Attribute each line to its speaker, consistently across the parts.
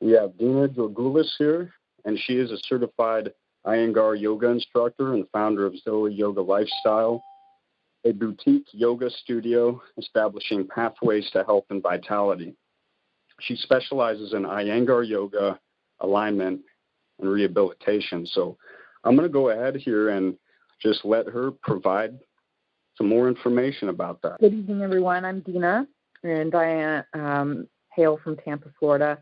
Speaker 1: We have Dina Georgoulis here, and she is a certified Iyengar yoga instructor and founder of ZOE Yoga Lifestyle, a boutique yoga studio establishing pathways to health and vitality. She specializes in Iyengar yoga, alignment, and rehabilitation. So I'm going to go ahead here and just let her provide some more information about that.
Speaker 2: Good evening, everyone. I'm Dina, and I hail from Tampa, Florida.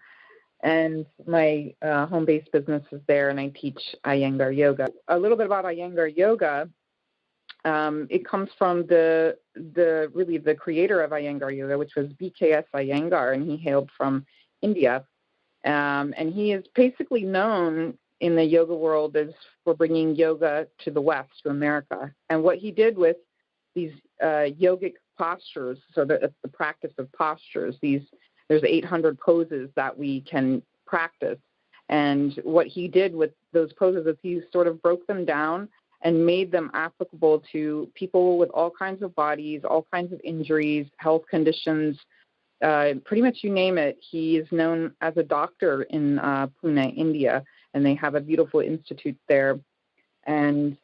Speaker 2: And my home-based business is there, and I teach Iyengar yoga. A little bit about Iyengar yoga. It comes from the creator of Iyengar yoga, which was BKS Iyengar, and he hailed from India. And he is basically known in the yoga world as for bringing yoga to the West, to America. And what he did with these yogic postures, so that's the practice of postures, there's 800 poses that we can practice. And what he did with those poses is he sort of broke them down and made them applicable to people with all kinds of bodies, all kinds of injuries, health conditions, pretty much you name it. He is known as a doctor in Pune, India, and they have a beautiful institute there. And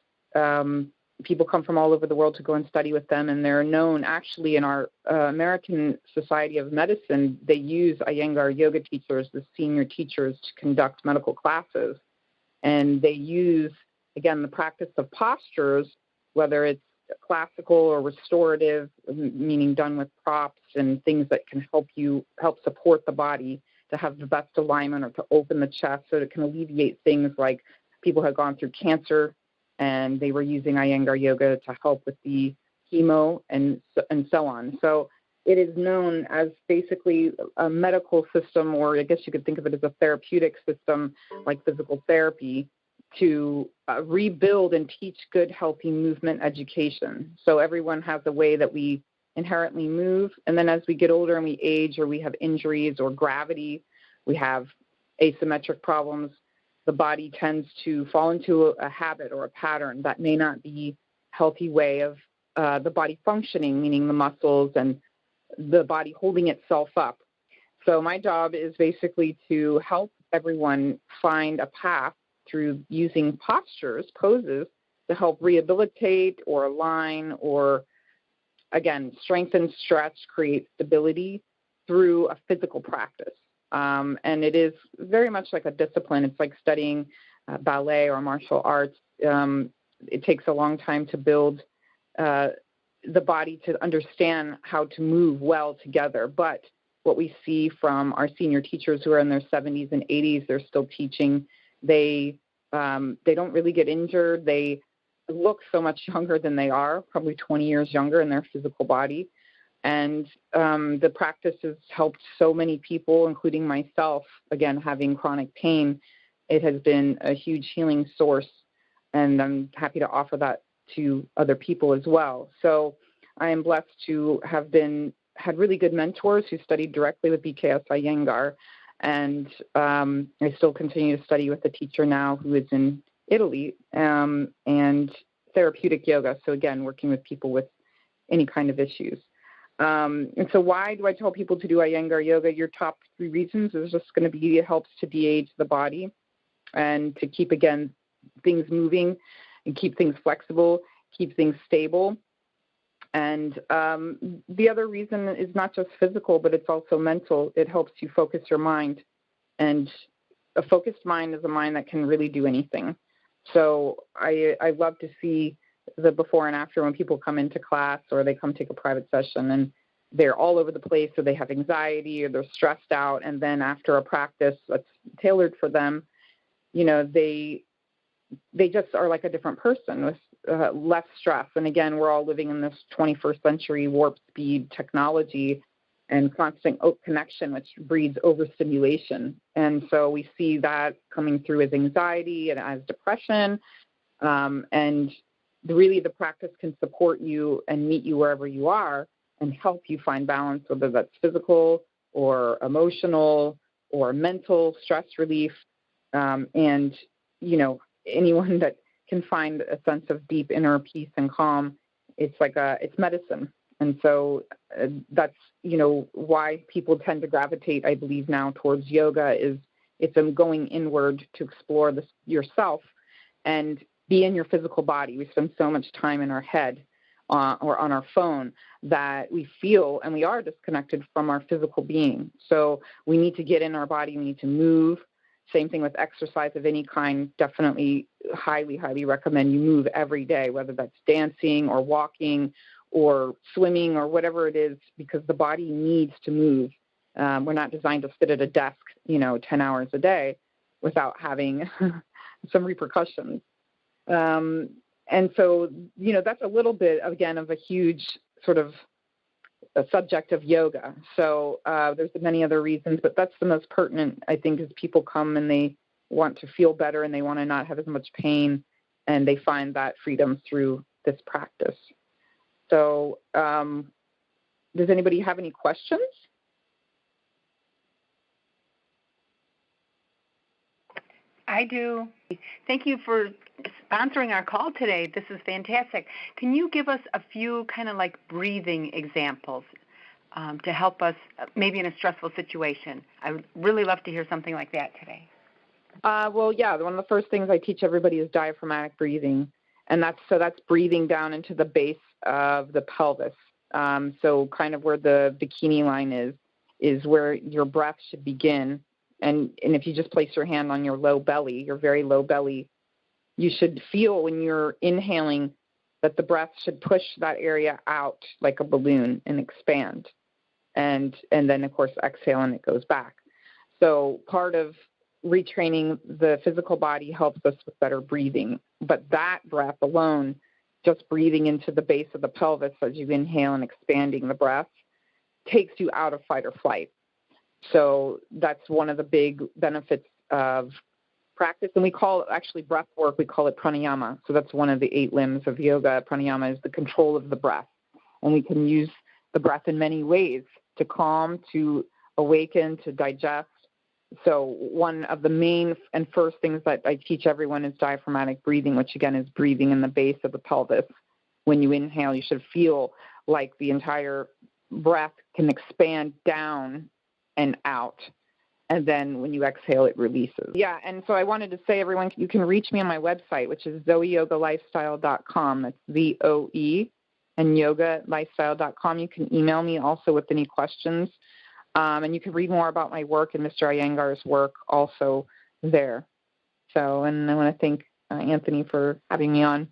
Speaker 2: people come from all over the world to go and study with them, and they're known actually in our American Society of Medicine. They use Iyengar yoga teachers, the senior teachers, to conduct medical classes. And they use, again, the practice of postures, whether it's classical or restorative, meaning done with props and things that can help support the body to have the best alignment or to open the chest so it can alleviate things like people have gone through cancer and they were using Iyengar yoga to help with the chemo and so on. So it is known as basically a medical system, or I guess you could think of it as a therapeutic system like physical therapy, to rebuild and teach good, healthy movement education. So everyone has a way that we inherently move, and then as we get older and we age or we have injuries or gravity, we have asymmetric problems, the body tends to fall into a habit or a pattern that may not be a healthy way of the body functioning, meaning the muscles and the body holding itself up. So my job is basically to help everyone find a path through using postures, poses, to help rehabilitate or align or, again, strengthen, stretch, create stability through a physical practice. And it is very much like a discipline. It's like studying ballet or martial arts. It takes a long time to build the body to understand how to move well together. But what we see from our senior teachers who are in their 70s and 80s, they're still teaching. They don't really get injured. They look so much younger than they are, probably 20 years younger in their physical body. And the practice has helped so many people, including myself, again, having chronic pain. It has been a huge healing source, and I'm happy to offer that to other people as well. So I am blessed to have had really good mentors who studied directly with BKS Iyengar, and I still continue to study with a teacher now who is in Italy, and therapeutic yoga. So again, working with people with any kind of issues. And so why do I tell people to do Iyengar yoga? Your top 3 reasons is just going to be it helps to de-age the body and to keep, again, things moving and keep things flexible, keep things stable. And the other reason is not just physical, but it's also mental. It helps you focus your mind. And a focused mind is a mind that can really do anything. So I love to see the before and after when people come into class or they come take a private session and they're all over the place, or they have anxiety or they're stressed out. And then after a practice that's tailored for them, they just are like a different person with less stress. And again, we're all living in this 21st century warp speed technology and constant connection, which breeds overstimulation. And so we see that coming through as anxiety and as depression. And really the practice can support you and meet you wherever you are and help you find balance, whether that's physical or emotional or mental stress relief. And, anyone that can find a sense of deep inner peace and calm, it's medicine. And so that's, why people tend to gravitate, I believe now, towards yoga is It's going inward to explore yourself and be in your physical body. We spend so much time in our head or on our phone that we feel and we are disconnected from our physical being. So we need to get in our body. We need to move. Same thing with exercise of any kind. Definitely highly, highly recommend you move every day, whether that's dancing or walking or swimming or whatever it is, because the body needs to move. We're not designed to sit at a desk, 10 hours a day without having some repercussions. And so, that's a little bit, again, of a huge sort of a subject of yoga. So there's many other reasons, but that's the most pertinent, I think, is people come and they want to feel better and they want to not have as much pain, and they find that freedom through this practice. So does anybody have any questions?
Speaker 3: I do. Thank you for sponsoring our call today. This is fantastic. Can you give us a few kind of like breathing examples to help us maybe in a stressful situation? I would really love to hear something like that today.
Speaker 2: Well, yeah, one of the first things I teach everybody is diaphragmatic breathing, and that's breathing down into the base of the pelvis. So kind of where the bikini line is where your breath should begin. And if you just place your hand on your low belly, your very low belly, you should feel when you're inhaling that the breath should push that area out like a balloon and expand. And then, of course, exhale and it goes back. So part of retraining the physical body helps us with better breathing. But that breath alone, just breathing into the base of the pelvis as you inhale and expanding the breath, takes you out of fight or flight. So that's one of the big benefits of practice. And we call it actually breath work. We call it pranayama. So that's one of the 8 limbs of yoga. Pranayama is the control of the breath. And we can use the breath in many ways to calm, to awaken, to digest. So one of the main and first things that I teach everyone is diaphragmatic breathing, which again is breathing in the base of the pelvis. When you inhale, you should feel like the entire breath can expand down and out. And then when you exhale, it releases. Yeah, and so I wanted to say, everyone, you can reach me on my website, which is ZOEYogaLifestyle.com. That's ZOE and yogalifestyle.com. You can email me also with any questions. And you can read more about my work and Mr. Iyengar's work also there. So, and I want to thank Anthony for having me on.